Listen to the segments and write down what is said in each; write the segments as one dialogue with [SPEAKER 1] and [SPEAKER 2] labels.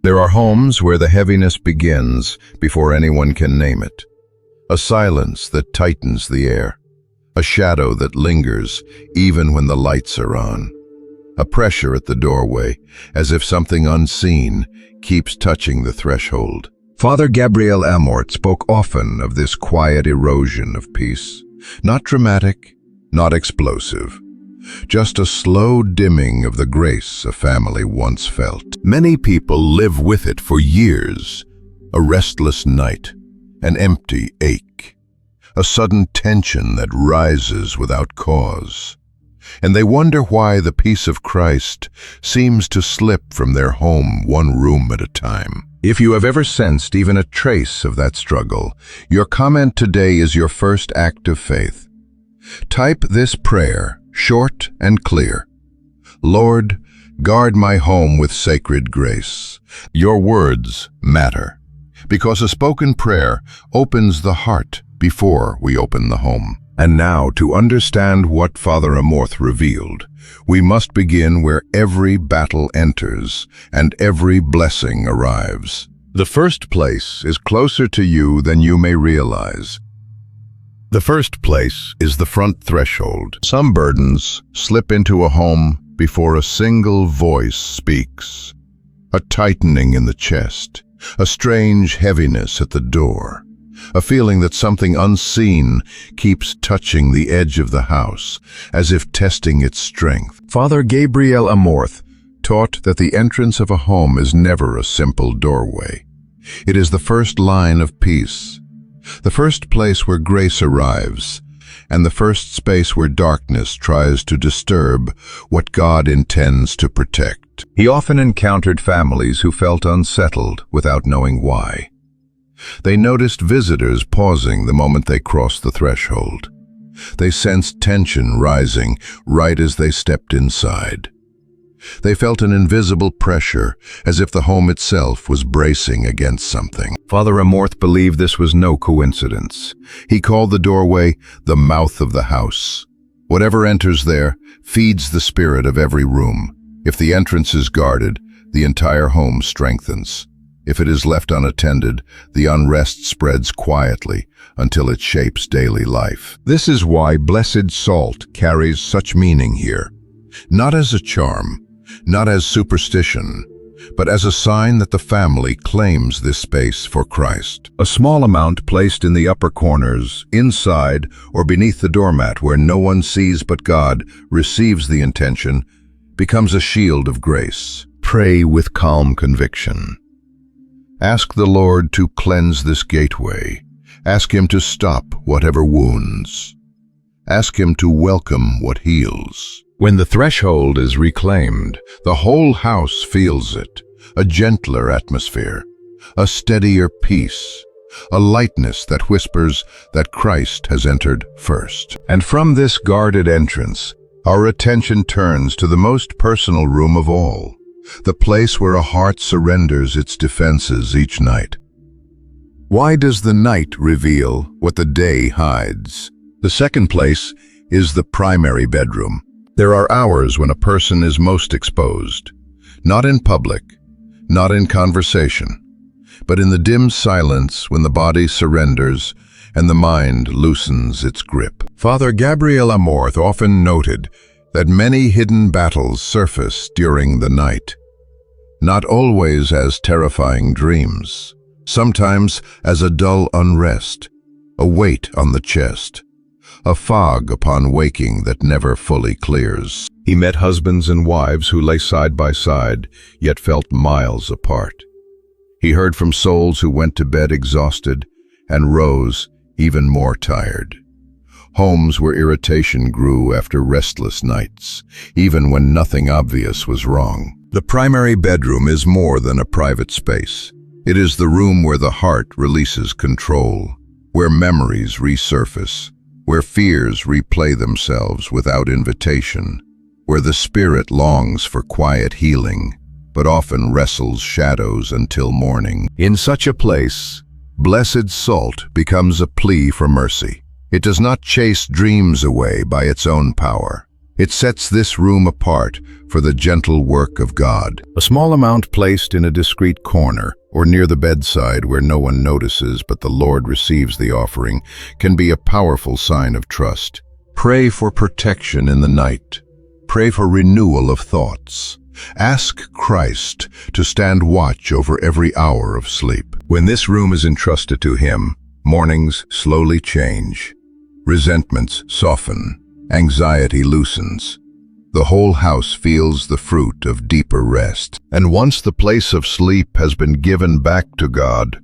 [SPEAKER 1] There are homes where the heaviness begins before anyone can name it. A silence that tightens the air. A shadow that lingers even when the lights are on. A pressure at the doorway, as if something unseen keeps touching the threshold. Father Gabriele Amorth spoke often of this quiet erosion of peace. Not dramatic, not explosive. Just a slow dimming of the grace a family once felt. Many people live with it for years. A restless night, an empty ache, a sudden tension that rises without cause. And they wonder why the peace of Christ seems to slip from their home one room at a time. If you have ever sensed even a trace of that struggle, your comment today is your first act of faith. Type this prayer, short and clear. Lord, guard my home with sacred grace. Your words matter, because a spoken prayer opens the heart before we open the home. And now, to understand what Father Amorth revealed, we must begin where every battle enters and every blessing arrives. The first place is closer to you than you may realize. The first place is the front threshold. Some burdens slip into a home before a single voice speaks. A tightening in the chest, a strange heaviness at the door. A feeling that something unseen keeps touching the edge of the house, as if testing its strength. Father Gabriele Amorth taught that the entrance of a home is never a simple doorway. It is the first line of peace, the first place where grace arrives, and the first space where darkness tries to disturb what God intends to protect. He often encountered families who felt unsettled without knowing why. They noticed visitors pausing the moment they crossed the threshold. They sensed tension rising right as they stepped inside. They felt an invisible pressure, as if the home itself was bracing against something. Father Amorth believed this was no coincidence. He called the doorway the mouth of the house. Whatever enters there feeds the spirit of every room. If the entrance is guarded, the entire home strengthens. If it is left unattended, the unrest spreads quietly until it shapes daily life. This is why blessed salt carries such meaning here. Not as a charm, not as superstition, but as a sign that the family claims this space for Christ. A small amount placed in the upper corners, inside, or beneath the doormat where no one sees but God receives the intention, becomes a shield of grace. Pray with calm conviction. Ask the Lord to cleanse this gateway. Ask Him to stop whatever wounds. Ask Him to welcome what heals. When the threshold is reclaimed, the whole house feels it. A gentler atmosphere, a steadier peace, a lightness that whispers that Christ has entered first. And from this guarded entrance, our attention turns to the most personal room of all. The place where a heart surrenders its defenses each night. Why does the night reveal what the day hides? The second place is the primary bedroom. There are hours when a person is most exposed. Not in public, not in conversation, but in the dim silence when the body surrenders and the mind loosens its grip. Father Gabriele Amorth often noted that many hidden battles surface during the night. Not always as terrifying dreams, sometimes as a dull unrest, a weight on the chest, a fog upon waking that never fully clears. He met husbands and wives who lay side by side, yet felt miles apart. He heard from souls who went to bed exhausted and rose even more tired. Homes where irritation grew after restless nights, even when nothing obvious was wrong. The primary bedroom is more than a private space. It is the room where the heart releases control, where memories resurface, where fears replay themselves without invitation, where the spirit longs for quiet healing, but often wrestles shadows until morning. In such a place, blessed salt becomes a plea for mercy. It does not chase dreams away by its own power. It sets this room apart for the gentle work of God. A small amount placed in a discreet corner or near the bedside where no one notices but the Lord receives the offering can be a powerful sign of trust. Pray for protection in the night. Pray for renewal of thoughts. Ask Christ to stand watch over every hour of sleep. When this room is entrusted to Him, mornings slowly change. Resentments soften. Anxiety loosens. The whole house feels the fruit of deeper rest. And once the place of sleep has been given back to God,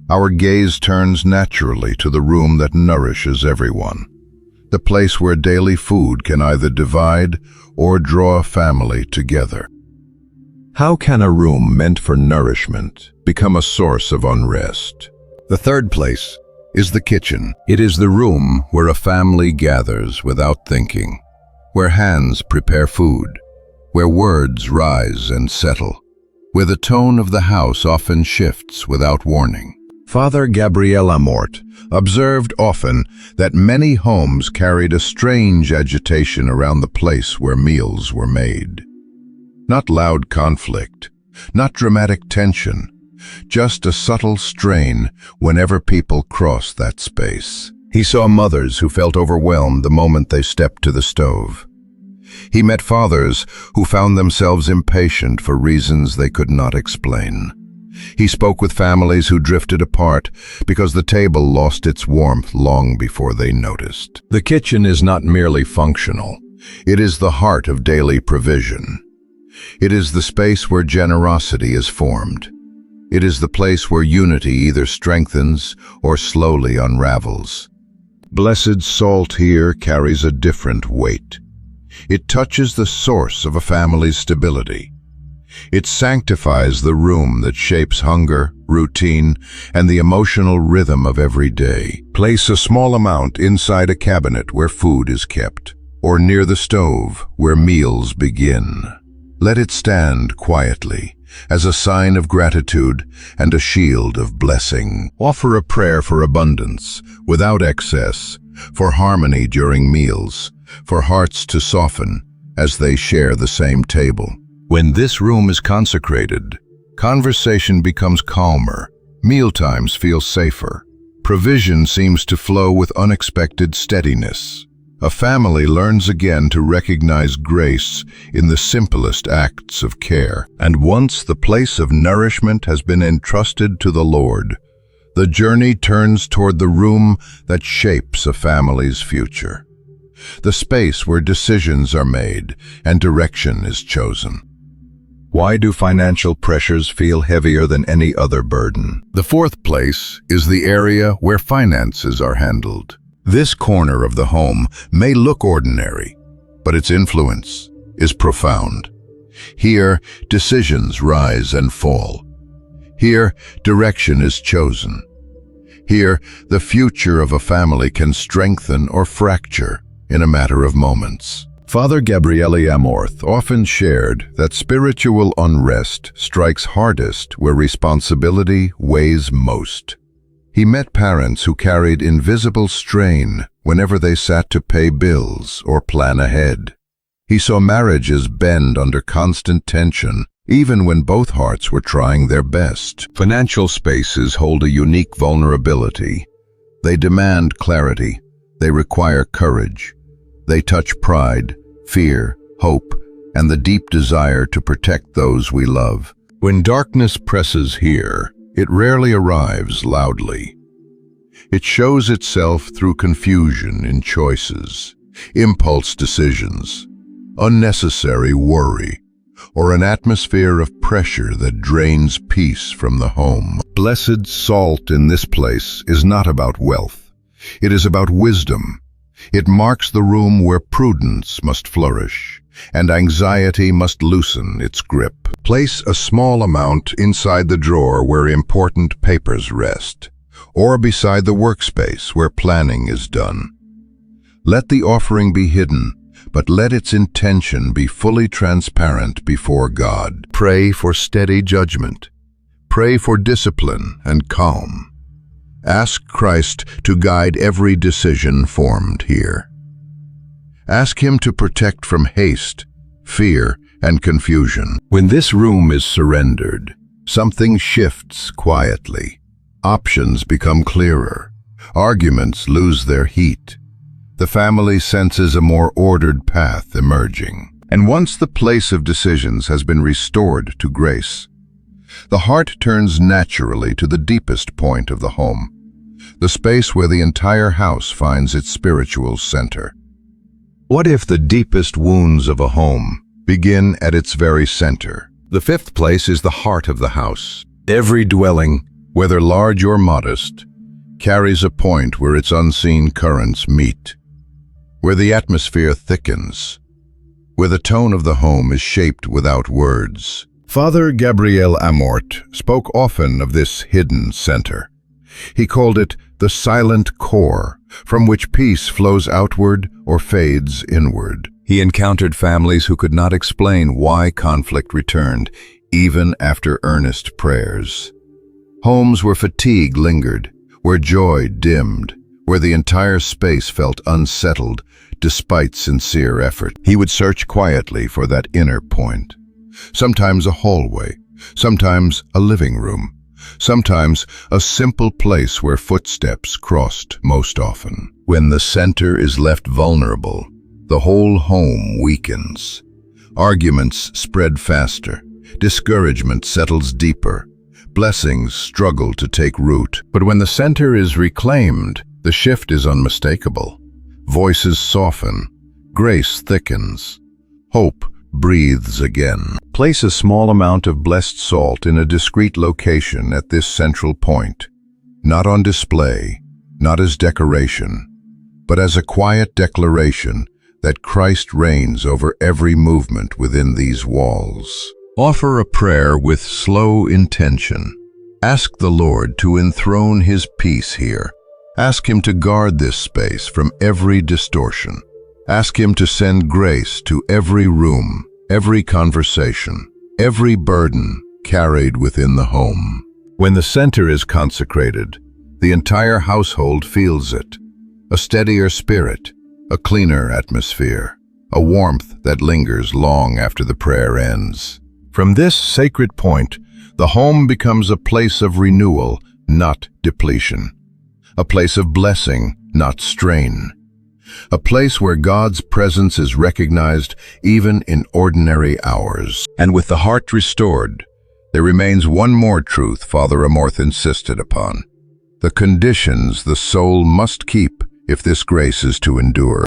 [SPEAKER 1] our gaze turns naturally to the room that nourishes everyone. The place where daily food can either divide or draw a family together. How can a room meant for nourishment become a source of unrest? The third place is the kitchen. It is the room where a family gathers without thinking, where hands prepare food, where words rise and settle, where the tone of the house often shifts without warning. Father Gabriele Amorth observed often that many homes carried a strange agitation around the place where meals were made. Not loud conflict, not dramatic tension, just a subtle strain whenever people crossed that space. He saw mothers who felt overwhelmed the moment they stepped to the stove. He met fathers who found themselves impatient for reasons they could not explain. He spoke with families who drifted apart because the table lost its warmth long before they noticed. The kitchen is not merely functional. It is the heart of daily provision. It is the space where generosity is formed. It is the place where unity either strengthens or slowly unravels. Blessed salt here carries a different weight. It touches the source of a family's stability. It sanctifies the room that shapes hunger, routine, and the emotional rhythm of every day. Place a small amount inside a cabinet where food is kept, or near the stove where meals begin. Let it stand quietly, as a sign of gratitude and a shield of blessing. Offer a prayer for abundance, without excess, for harmony during meals, for hearts to soften as they share the same table. When this room is consecrated, conversation becomes calmer, mealtimes feel safer, provision seems to flow with unexpected steadiness. A family learns again to recognize grace in the simplest acts of care. And once the place of nourishment has been entrusted to the Lord, the journey turns toward the room that shapes a family's future. The space where decisions are made and direction is chosen. Why do financial pressures feel heavier than any other burden? The fourth place is the area where finances are handled. This corner of the home may look ordinary, but its influence is profound. Here, decisions rise and fall. Here, direction is chosen. Here, the future of a family can strengthen or fracture in a matter of moments. Father Gabriele Amorth often shared that spiritual unrest strikes hardest where responsibility weighs most. He met parents who carried invisible strain whenever they sat to pay bills or plan ahead. He saw marriages bend under constant tension, even when both hearts were trying their best. Financial spaces hold a unique vulnerability. They demand clarity. They require courage. They touch pride, fear, hope, and the deep desire to protect those we love. When darkness presses here, it rarely arrives loudly. It shows itself through confusion in choices, impulse decisions, unnecessary worry, or an atmosphere of pressure that drains peace from the home. Blessed salt in this place is not about wealth. It is about wisdom. It marks the room where prudence must flourish, and anxiety must loosen its grip. Place a small amount inside the drawer where important papers rest, or beside the workspace where planning is done. Let the offering be hidden, but let its intention be fully transparent before God. Pray for steady judgment. Pray for discipline and calm. Ask Christ to guide every decision formed here. Ask him to protect from haste, fear, and confusion. When this room is surrendered, something shifts quietly. Options become clearer. Arguments lose their heat. The family senses a more ordered path emerging. And once the place of decisions has been restored to grace, the heart turns naturally to the deepest point of the home, the space where the entire house finds its spiritual center. What if the deepest wounds of a home begin at its very center? The fifth place is the heart of the house. Every dwelling, whether large or modest, carries a point where its unseen currents meet, where the atmosphere thickens, where the tone of the home is shaped without words. Father Gabriele Amorth spoke often of this hidden center. He called it the silent core, from which peace flows outward or fades inward. He encountered families who could not explain why conflict returned, even after earnest prayers. Homes where fatigue lingered, where joy dimmed, where the entire space felt unsettled despite sincere effort. He would search quietly for that inner point. Sometimes a hallway, sometimes a living room, sometimes a simple place where footsteps crossed most often. When the center is left vulnerable, the whole home weakens. Arguments spread faster, discouragement settles deeper, blessings struggle to take root. But when the center is reclaimed, the shift is unmistakable. Voices soften, grace thickens, hope breathes again. Place a small amount of blessed salt in a discreet location at this central point, not on display, not as decoration, but as a quiet declaration that Christ reigns over every movement within these walls. Offer a prayer with slow intention. Ask the Lord to enthrone His peace here. Ask Him to guard this space from every distortion. Ask Him to send grace to every room, every conversation, every burden carried within the home. When the center is consecrated, the entire household feels it. A steadier spirit, a cleaner atmosphere, a warmth that lingers long after the prayer ends. From this sacred point, the home becomes a place of renewal, not depletion. A place of blessing, not strain. A place where God's presence is recognized even in ordinary hours. And with the heart restored, there remains one more truth Father Amorth insisted upon: the conditions the soul must keep if this grace is to endure.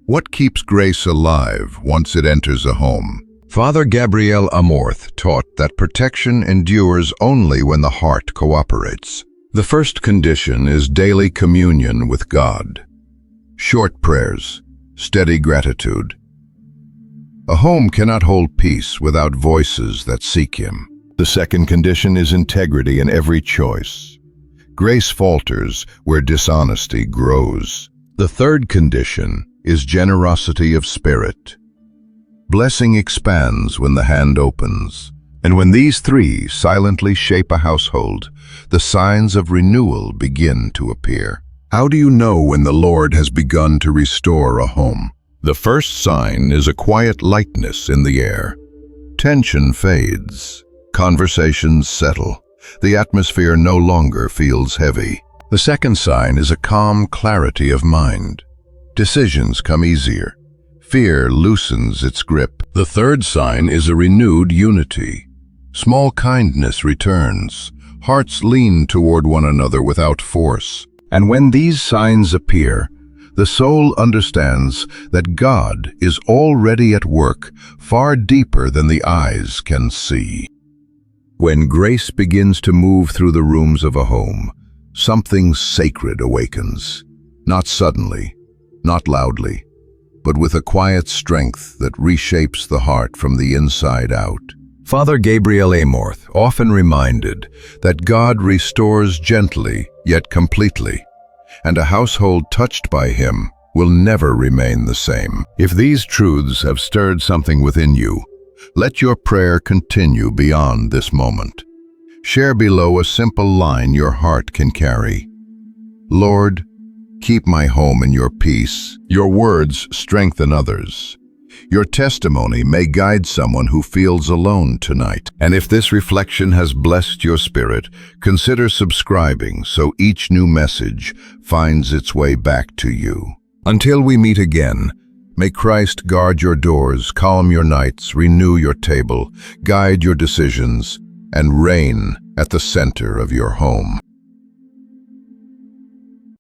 [SPEAKER 1] What keeps grace alive once it enters a home? Father Gabriele Amorth taught that protection endures only when the heart cooperates. The first condition is daily communion with God. Short prayers, steady gratitude. A home cannot hold peace without voices that seek Him. The second condition is integrity in every choice. Grace falters where dishonesty grows. The third condition is generosity of spirit. Blessing expands when the hand opens. And when these three silently shape a household, the signs of renewal begin to appear. How do you know when the Lord has begun to restore a home? The first sign is a quiet lightness in the air. Tension fades. Conversations settle. The atmosphere no longer feels heavy. The second sign is a calm clarity of mind. Decisions come easier. Fear loosens its grip. The third sign is a renewed unity. Small kindness returns. Hearts lean toward one another without force. And when these signs appear, the soul understands that God is already at work far deeper than the eyes can see. When grace begins to move through the rooms of a home, something sacred awakens. Not suddenly, not loudly, but with a quiet strength that reshapes the heart from the inside out. Father Gabriele Amorth often reminded that God restores gently yet completely, and a household touched by Him will never remain the same. If these truths have stirred something within you, let your prayer continue beyond this moment. Share below a simple line your heart can carry. Lord, keep my home in your peace. Your words strengthen others. Your testimony may guide someone who feels alone tonight. And if this reflection has blessed your spirit, consider subscribing so each new message finds its way back to you. Until we meet again, may Christ guard your doors, calm your nights, renew your table, guide your decisions, and reign at the center of your home.